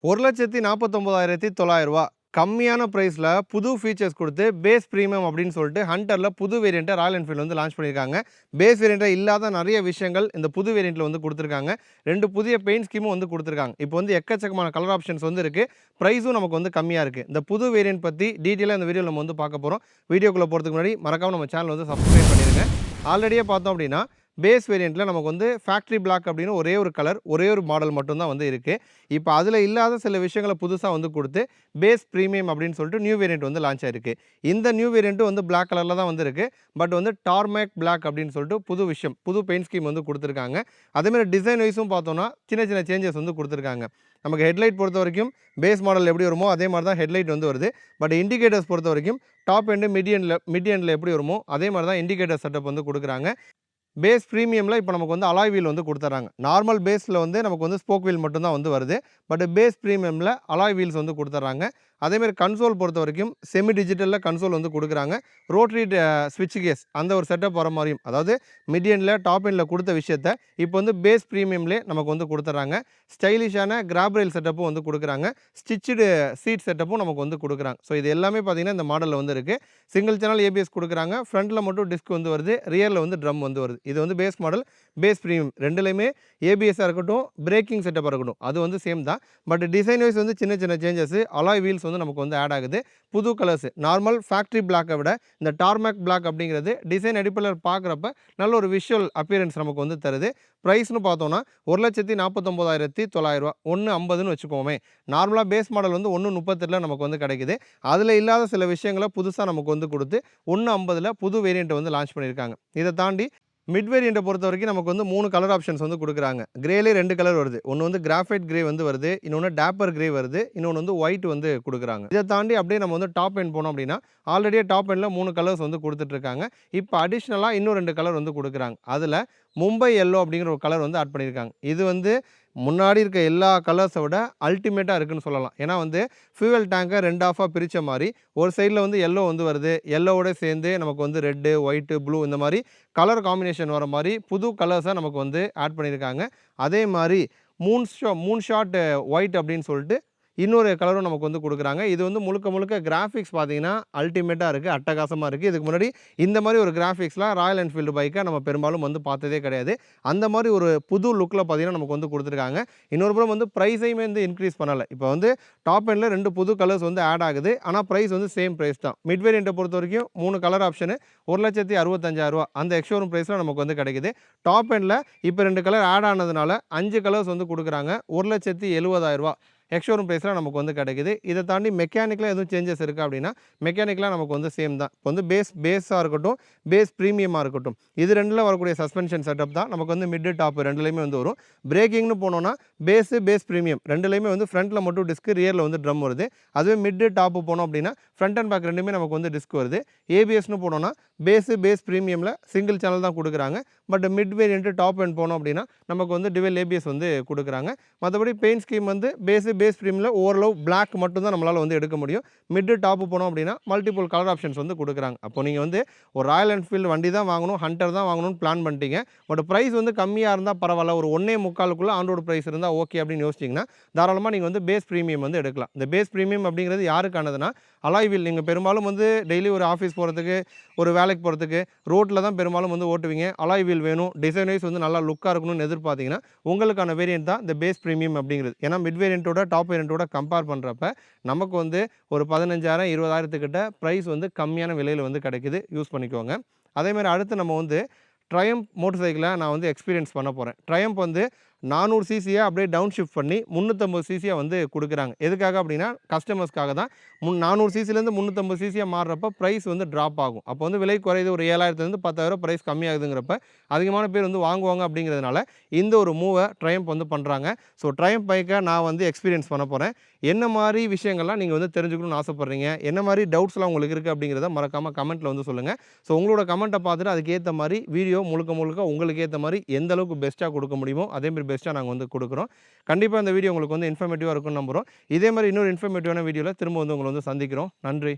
ரூ. 1,49,900 கம்மியான பிரைஸ்ல புது ஃபீச்சர்ஸ் குடுத்து பேஸ் பிரீமியம் அப்படின்னு சொல்லிட்டு ஹண்டர்ல புது வேரியண்ட்ட ராயல் என்ஃபீல்ட் வந்து லான்ச் பண்ணியிருக்காங்க. பேஸ் வேரியண்ட்ல இல்லாத நிறைய விஷயங்கள் இந்த புது வேரியண்ட்ல வந்து குடுத்துருக்காங்க. 2 புதிய பெயிண்ட் ஸ்கீமும் வந்து குடுத்துருக்காங்க. இப்போ வந்து எக்கச்சக்கமான கலர் ஆப்ஷன்ஸ் வந்து இருக்கு. பிரைஸும் நமக்கு வந்து கம்மியா இருக்கு. இந்த புது வேரியண்ட் பத்தி டீட்டெயிலா இந்த வீடியோல நம்ம வந்து பார்க்க போறோம். வீடியோக்குள்ள போறதுக்கு முன்னாடி மறக்காம நம்ம சேனல் வந்து சப்ஸ்கிரைப் பண்ணிருங்க. ஆல்ரெடியே பார்த்தோம் அப்படின்னா பேஸ் வேரியண்ட்ல நமக்கு வந்து ஃபேக்டரி பிளாக் அப்படின்னு ஒரே ஒரு கலர், ஒரே ஒரு மாடல் மட்டும் தான் வந்து இருக்கு. இப்போ அதில இல்லாத சில விஷயங்கள புதுசா வந்து குடுத்து பேஸ் பிரீமியம் அப்படின்னு சொல்லிட்டு நியூ வேரியண்ட் வந்து லான்ச் ஆயிருக்கு. இந்த நியூ வேரியண்ட் வந்து பிளாக் கலர்ல தான் வந்திருக்கு. பட் வந்து டார்மேக் பிளாக் அப்படின்னு சொல்லிட்டு புது விஷயம், புது பெயிண்ட் ஸ்கீம் வந்து குடுத்துருக்காங்க. அதே மாரி டிசைன் வைஸும் பார்த்தோம்னா சின்ன சின்ன சேஞ்சஸ் வந்து குடுத்துருக்காங்க. நமக்கு ஹெட்லைட் பொறுத்தவரைக்கும் பேஸ் மாடல் எப்படி வருமோ அதே மாரி தான் ஹெட்லைட் வந்து வருது. பட் இண்டிகேட்டர்ஸ் பொறுத்தவரைக்கும் டாப் எண்ட், மிட் எண்ட்ல எப்படி வருமோ அதே மாரி தான் இண்டிகேட்டர் செட்டப் வந்து குடுக்குறாங்க. பேஸ் பிரீமியம்ல இப்போ நமக்கு வந்து அலாய் வீல் வந்து குடுத்துறாங்க. நார்மல் பேஸ்ல வந்து நமக்கு வந்து ஸ்போக் வீல் மட்டும் தான் வந்து வருது. பட் பேஸ் பிரீமியம்ல அலாய் வீல்ஸ் வந்து குடுத்துறாங்க. அதே மாரி கன்சோல் பொறுத்தவரைக்கும் செமி டிஜிட்டல்ல கன்சோல் வந்து குடுக்குறாங்க. ரோட்டரி ஸ்விட்ச் கேஸ் அந்த ஒரு செட்டப் வர மாரியும், அதாவது மிட் எண்ட்ல, டாப் எண்ட்ல குடுத்த விஷயத்த இப்போ வந்து பேஸ் பிரீமியம்லயே நமக்கு வந்து குடுத்துறாங்க. ஸ்டைலிஷான கிராப் ரெயில் செட்டப்பும் வந்து குடுக்குறாங்க. ஸ்டிச்டு சீட் செட்டப்பும் நமக்கு வந்து குடுக்குறாங்க. ஸோ இது எல்லாமே பார்த்தீங்கன்னா இந்த மாடல்ல வந்து இருக்கு. சிங்கிள் சேனல் ஏபிஎஸ் குடுக்குறாங்க. ஃப்ரண்ட்ல மட்டும் டிஸ்க் வந்து வருது. ரியர்ல வந்து ட்ரம் வந்து வருது. இது வந்து பேஸ் மாடல், பேஸ் பிரீமியம் 2லயுமே ஏபிஎஸ்ஸா இருக்கட்டும், பிரேக்கிங் செட்டப்பா இருக்கட்டும், அது வந்து சேம் தான். பட் டிசைன் வைஸ் வந்து சின்ன சின்ன சேஞ்சஸ், அலாய் வீல்ஸ் வந்து நமக்கு வந்து ஆட் ஆகுது. புது கலர்ஸ், நார்மல் ஃபேக்டரி பிளாக்கை விட இந்த டார்மேக் பிளாக் அப்படிங்கிறது டிசைன் அடிப்படையில் பார்க்குறப்ப நல்ல ஒரு விஷுவல் அப்பியரன்ஸ் நமக்கு வந்து தருது. ப்ரைஸ்னு பார்த்தோம்னா ரூ. 1,49,900 1,50ன்னு வச்சுக்கோமே. நார்மலா பேஸ் மாடல் வந்து 1,38ல நமக்கு வந்து கிடைக்குது. அதில இல்லாத சில விஷயங்கள புதுசா நமக்கு வந்து குடுத்து 1,50ல புது வேரியண்ட் வந்து லான்ச் பண்ணியிருக்காங்க. இத தாண்டி மிட் வேரியண்ட்ட பொறுத்தவரைக்கும் நமக்கு வந்து 3 கலர் ஆப்ஷன்ஸ் வந்து குடுக்குறாங்க. கிரேலே 2 கலர் வருது. ஒண்ணு வந்து கிராஃபைட் கிரே வந்து வருது. இன்னொன்னு டேப்பர் கிரே வருது. இன்னொன்னு வந்து ஒயிட் வந்து குடுக்குறாங்க. இத தாண்டி அப்படியே நம்ம வந்து டாப் எண்ட் போனோம் அப்படின்னா, ஆல்ரெடியே டாப் எண்ட்ல 3 கலர்ஸ் வந்து குடுத்துட்டு இருக்காங்க. இப்ப அடிஷனலா இன்னும் 2 கலர் வந்து குடுக்குறாங்க. அதுல மும்பை எல்லோ அப்படிங்கிற ஒரு கலர் வந்து ஆட் பண்ணியிருக்காங்க. இது வந்து முன்னாடி இருக்க எல்லா கலர்ஸ விட அல்டிமேட்டா இருக்குன்னு சொல்லலாம். ஏன்னா வந்து ஃபியூயல் டேங்க 2 ஆஃபா பிரிச்ச மாரி ஒரு சைடுல வந்து எல்லோ வந்து வருது. எல்லோவோட சேர்ந்து நமக்கு வந்து ரெட், ஒயிட், ப்ளூ இந்த மாரி கலர் காம்பினேஷன் வர மாரி புது கலர்ஸா நமக்கு வந்து ஆட் பண்ணியிருக்காங்க. அதே மாரி மூன் ஷாட் ஒயிட் அப்படின்னு சொல்லிட்டு இன்னொரு கலரும் நமக்கு வந்து குடுக்குறாங்க. இது வந்து முழுக்க முழுக்க கிராஃபிக்ஸ் பார்த்தீங்கன்னா, அல்டிமேட்டா இருக்கு. அட்டகாசமா இருக்கு. இதுக்கு முன்னாடி இந்த மாரி ஒரு கிராஃபிக்ஸ்லாம் ராயல் என்ஃபீல்டு பைக்க நம்ம பெரும்பாலும் வந்து பார்த்ததே கிடையாது. அந்த மாரி ஒரு புது லுக்ல பார்த்தீங்கன்னா, நமக்கு வந்து குடுத்துருக்காங்க. இன்னொரு புறம் வந்து பிரைஸையுமே வந்து இன்கிரீஸ் பண்ணல. இப்போ வந்து டாப் எண்ட்ல 2 புது கலர்ஸ் வந்து ஆட் ஆகுது. ஆனா பிரைஸ் வந்து சேம் பிரைஸ் தான். மிட் வேரியண்ட்ட பொறுத்தவரைக்கும் 3 கலர் ஆப்ஷனு ரூ. 1,65,000 அந்த எக்ஸ்-ஷோரூம் பிரைஸ்ல நமக்கு வந்து கிடைக்குது. டாப் எண்ட்ல இப்ப 2 கலர் ஆட் ஆனதுனால 5 கலர்ஸ் வந்து குடுக்குறாங்க. ரூ. 1,70,000 எக்ஸ்-ஷோரூம் பிரைஸ்ல நமக்கு வந்து கிடைக்குது. இத தாண்டி மெக்கானிக்கலா எதுவும் சேஞ்சஸ் இருக்கா அப்படின்னா, மெக்கானிக்கலா நமக்கு வந்து சேம் தான். இப்போ வந்து பேஸா இருக்கட்டும், பேஸ் பிரீமியமா இருக்கட்டும். இது 2ல வரக்கூடிய சஸ்பென்ஷன் செட்டப் தான் நமக்கு வந்து மிட், டாப் 2லயுமே வந்து வரும். பிரேக்கிங்னு போனோம்னா, பேஸ் பிரீமியம் 2லயுமே வந்து ஃப்ரண்ட்ல மட்டும் டிஸ்க், ரியர்ல வந்து ட்ரம் வருது. அதுவே மிட், டாப் போனோம் அப்படின்னா, ஃப்ரண்ட் அண்ட் பேக் 2மே நமக்கு வந்து டிஸ்க் வருது. ஏபிஎஸ்னு போனோம்னா, பேஸ் பிரீமியம்ல சிங்கிள் சேனல் தான் குடுக்குறாங்க. But mid variant, top end போனோம் அப்படின்னா, நமக்கு வந்து டுவல் ஏபிஎஸ் வந்து குடுக்குறாங்க. மத்தபடி பெயிண்ட் ஸ்கீம் வந்து பேஸ் பிரீமியம்ல ஓரளவு பிளாக் மட்டும் தான் நம்மளால வந்து எடுக்க முடியும். மிட், டாப் போனோம் அப்படின்னா, மல்டிபிள் கலர் ஆப்ஷன்ஸ் வந்து குடுக்குறாங்க. அப்போ நீங்க வந்து ஒரு ராயல் என்ஃபீல்டு வண்டி தான் வாங்கணும், ஹண்டர் தான் வாங்கணும்னு பிளான் பண்ணிட்டீங்க. பட் பிரைஸ் வந்து கம்மியா இருந்தா பரவால்ல. ஒரு 1,45க்குள்ள ஆன் ரோட் பிரைஸ் இருந்தா ஓகே அப்படின்னு யோசிச்சீங்கன்னா, தாராளமா நீங்க வந்து பேஸ் பிரீமியம் வந்து எடுக்கலாம். இந்த பேஸ் பிரீமியம் அப்படிங்கிறது யாருக்கானதுன்னா, அலாய் வீல் நீங்க பெரும்பாலும் வந்து டெய்லி ஒரு ஆஃபீஸ் போறதுக்கு, ஒரு வேலைக்கு போறதுக்கு ரோட்ல தான் பெரும்பாலும் வந்து ஓட்டுவீங்க. அலாய் வீல் வேணும், டிசைன் வைஸ் வந்து நல்லா லுக்கா இருக்கணும்னு எதிர்பார்த்தீங்கன்னா, உங்களுக்கான வேரியன்ட் தான் இந்த பேஸ் பிரீமியம் அப்படிங்கிறது. ஏன்னா மிட் வேரியன்ட்டோட, டாப் வேரியன்ட்டோட கம்பேர் பண்றப்ப, நமக்கு வந்து ஒரு 15,000 20,000 கிட்ட பிரைஸ் வந்து கம்மியான விலையில வந்து கிடைக்குது. யூஸ் பண்ணிக்கோங்க. அதே மாரி அடுத்து நம்ம வந்து ட்ரையம்ப் மோட்டார் சைக்கிள நான் வந்து எக்ஸ்பீரியன்ஸ் பண்ண போறேன். ட்ரையம்ப் வந்து 400 சிசிய அப்படியே டவுன் ஷிஃப்ட் பண்ணி 350 சிசியா வந்து குடுக்குறாங்க. எதுக்காக அப்படின்னா, கஸ்டமர்ஸ்க்காக தான். 400 சிசிலேருந்து 350 சிசியா மாறுறப்ப பிரைஸ் வந்து டிராப் ஆகும். அப்போ வந்து விலை குறையுது. ஒரு 7,000லேருந்து 10,000 பிரைஸ் கம்மியாகுதுங்கிறப்ப, அதிகமான பேர் வந்து வாங்குவாங்க அப்படிங்கிறதுனால, இந்த ஒரு மூவ ட்ரையம்ப் வந்து பண்றாங்க. ஸோ ட்ரையம்ப் பைக்க நான் வந்து எக்ஸ்பீரியன்ஸ் பண்ண போறேன். என்ன மாரி விஷயங்கள்லாம் நீங்க வந்து தெரிஞ்சுக்கணும்னு ஆசைப்படுறீங்க? என்ன மாரி டவுட்ஸ்லாம் உங்களுக்கு இருக்கு அப்படிங்கிறத மறக்காம கமெண்ட்ல வந்து சொல்லுங்க. ஸோ உங்களோட கமெண்ட்ட பார்த்துட்டு அதுக்கு ஏத்த மாரி வீடியோ முழுக்க முழுக்க உங்களுக்கு ஏத்த மாரி எந்த அளவுக்கு பெஸ்ட்டா குடுக்க முடியுமோ, அதே மாரி பெஸ்ட்டா நாங்க வந்து குடுக்குறோம். கண்டிப்பா இந்த வீடியோ உங்களுக்கு வந்து இன்ஃபர்மேட்டிவா இருக்கும்னு நம்புறோம். இதே மாரி இன்னொரு இன்ஃபர்மேட்டிவான வீடியோல திரும்ப வந்து உங்கள வந்து சந்திக்கிறோம். நன்றி.